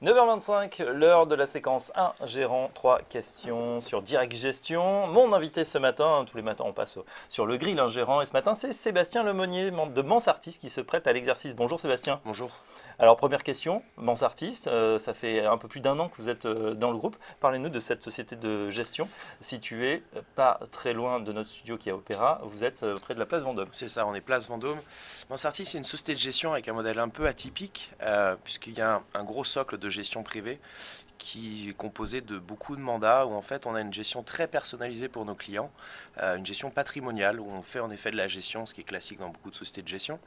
9h25, l'heure de la séquence 1, gérant 3 questions sur Direct Gestion. Mon invité ce matin, tous les matins on passe sur le grill, gérant, et ce matin c'est Sébastien Lemonnier, membre de Mansartis, qui se prête à l'exercice. Bonjour Sébastien. Bonjour. Alors première question, Mansartis, ça fait un peu plus d'un an que vous êtes dans le groupe. Parlez-nous de cette société de gestion située pas très loin de notre studio qui est à Opéra. Vous êtes près de la place Vendôme. C'est ça, on est place Vendôme. Mansartis, c'est une société de gestion avec un modèle un peu atypique, puisqu'il y a un gros socle de gestion privée qui est composé de beaucoup de mandats où en fait on a une gestion très personnalisée pour nos clients, une gestion patrimoniale où on fait en effet de la gestion, ce qui est classique dans beaucoup de sociétés de gestion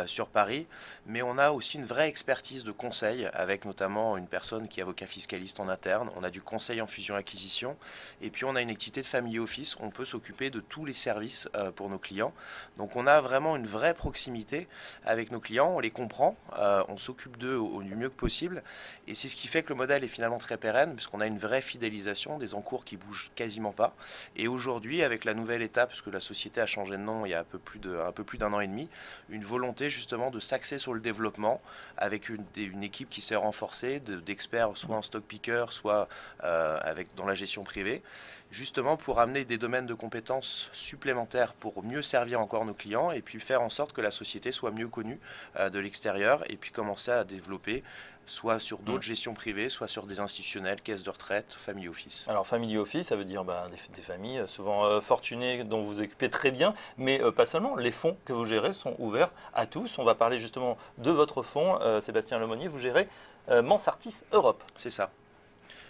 sur Paris, mais on a aussi une vraie expertise de conseil avec notamment une personne qui est avocat fiscaliste en interne, on a du conseil en fusion-acquisition et puis on a une activité de family office, on peut s'occuper de tous les services pour nos clients, donc on a vraiment une vraie proximité avec nos clients, on les comprend, on s'occupe d'eux du mieux que possible et c'est ce qui fait que le modèle est finalement très pérenne puisqu'on a une vraie fidélisation, des encours qui bougent quasiment pas. Et aujourd'hui, avec la nouvelle étape, parce que la société a changé de nom il y a un peu plus d'un an et demi, une volonté justement de s'axer sur le développement avec une équipe qui s'est renforcée d'experts, soit en stock picker, soit dans la gestion privée, justement pour amener des domaines de compétences supplémentaires pour mieux servir encore nos clients et puis faire en sorte que la société soit mieux connue de l'extérieur et puis commencer à développer soit sur d'autres gestions privées, soit sur des institutionnels, caisses de retraite, family office. Alors family office, ça veut dire des familles souvent fortunées dont vous occupez très bien, mais pas seulement. Les fonds que vous gérez sont ouverts à tous. On va parler justement de votre fonds, Sébastien Lemonnier. Vous gérez Mansartis Europe. C'est ça.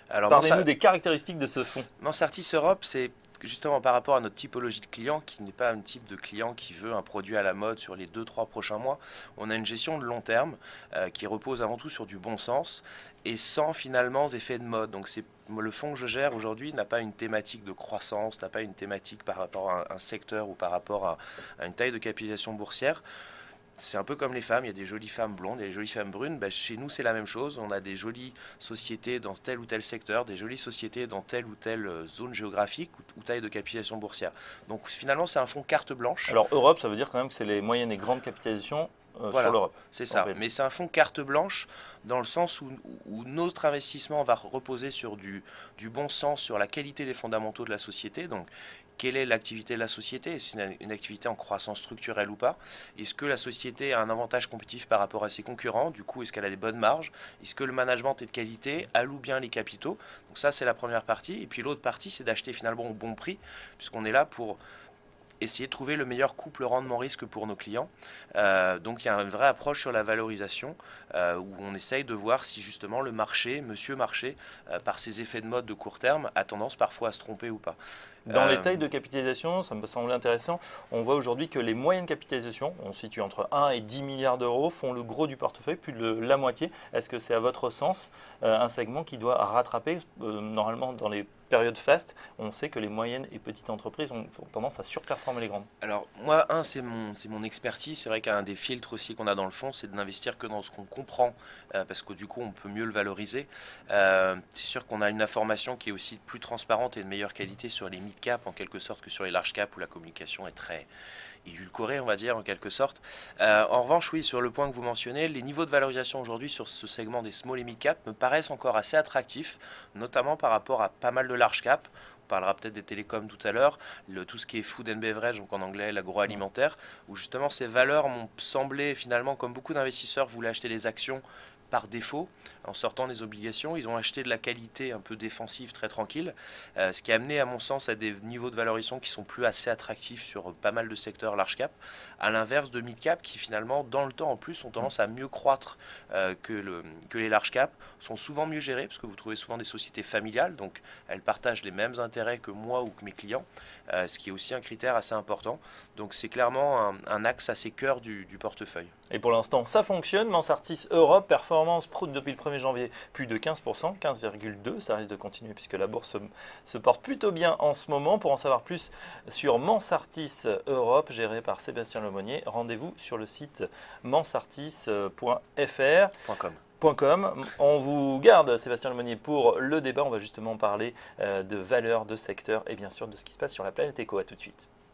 Alors, parlez-nous des caractéristiques de ce fonds. Mansartis Europe, c'est justement par rapport à notre typologie de client, qui n'est pas un type de client qui veut un produit à la mode sur les 2-3 prochains mois. On a une gestion de long terme qui repose avant tout sur du bon sens et sans finalement effet de mode. Donc le fonds que je gère aujourd'hui n'a pas une thématique de croissance, n'a pas une thématique par rapport à un secteur ou par rapport à une taille de capitalisation boursière. C'est un peu comme les femmes, il y a des jolies femmes blondes, il y a des jolies femmes brunes. Chez nous, c'est la même chose. On a des jolies sociétés dans tel ou tel secteur, des jolies sociétés dans telle ou telle zone géographique ou taille de capitalisation boursière. Donc finalement, c'est un fonds carte blanche. Alors Europe, ça veut dire quand même que c'est les moyennes et grandes capitalisations voilà, sur l'Europe. C'est ça, mais c'est un fonds carte blanche dans le sens où notre investissement va reposer sur du bon sens, sur la qualité des fondamentaux de la société. Donc, quelle est l'activité de la société? Est-ce une activité en croissance structurelle ou pas? Est-ce que la société a un avantage compétitif par rapport à ses concurrents? Du coup, est-ce qu'elle a des bonnes marges? Est-ce que le management est de qualité? Alloue bien les capitaux? Donc ça, c'est la première partie. Et puis l'autre partie, c'est d'acheter finalement au bon prix, puisqu'on est là pour essayer de trouver le meilleur couple rendement-risque pour nos clients. Donc il y a une vraie approche sur la valorisation où on essaye de voir si justement le marché, monsieur marché, par ses effets de mode de court terme, a tendance parfois à se tromper ou pas. Dans les tailles de capitalisation, ça me semble intéressant, on voit aujourd'hui que les moyennes capitalisations, on se situe entre 1 et 10 milliards d'euros, font le gros du portefeuille, plus de la moitié. Est-ce que c'est à votre sens un segment qui doit rattraper, normalement dans les périodes fastes, on sait que les moyennes et petites entreprises ont tendance à surperformer les grandes? Alors moi, c'est mon expertise. C'est vrai qu'un des filtres aussi qu'on a dans le fond, c'est de n'investir que dans ce qu'on comprend, parce que du coup, on peut mieux le valoriser. C'est sûr qu'on a une information qui est aussi plus transparente et de meilleure qualité sur les mid-cap, en quelque sorte, que sur les large-cap, où la communication est très édulcorée, on va dire, en quelque sorte. En revanche, oui, sur le point que vous mentionnez, les niveaux de valorisation aujourd'hui sur ce segment des small et mid-cap me paraissent encore assez attractifs, notamment par rapport à pas mal de large-cap. On parlera peut-être des télécoms tout à l'heure, tout ce qui est food and beverage, donc en anglais l'agroalimentaire, où justement ces valeurs m'ont semblé finalement, comme beaucoup d'investisseurs voulaient acheter des actions par défaut, en sortant des obligations, ils ont acheté de la qualité un peu défensive, très tranquille, ce qui a amené à mon sens à des niveaux de valorisation qui sont plus assez attractifs sur pas mal de secteurs large cap, à l'inverse de mid cap qui finalement dans le temps en plus ont tendance à mieux croître que les large cap, sont souvent mieux gérés parce que vous trouvez souvent des sociétés familiales, donc elles partagent les mêmes intérêts que moi ou que mes clients, ce qui est aussi un critère assez important, donc c'est clairement un axe assez cœur du portefeuille. Et pour l'instant, ça fonctionne. Mansartis Europe, performance prout depuis le 1er janvier, plus de 15%, 15,2%. Ça risque de continuer puisque la bourse se porte plutôt bien en ce moment. Pour en savoir plus sur Mansartis Europe, géré par Sébastien Lemonnier, rendez-vous sur le site mansartis.fr.com. On vous garde, Sébastien Lemonnier, pour le débat. On va justement parler de valeurs, de secteurs et bien sûr de ce qui se passe sur la planète éco. À tout de suite.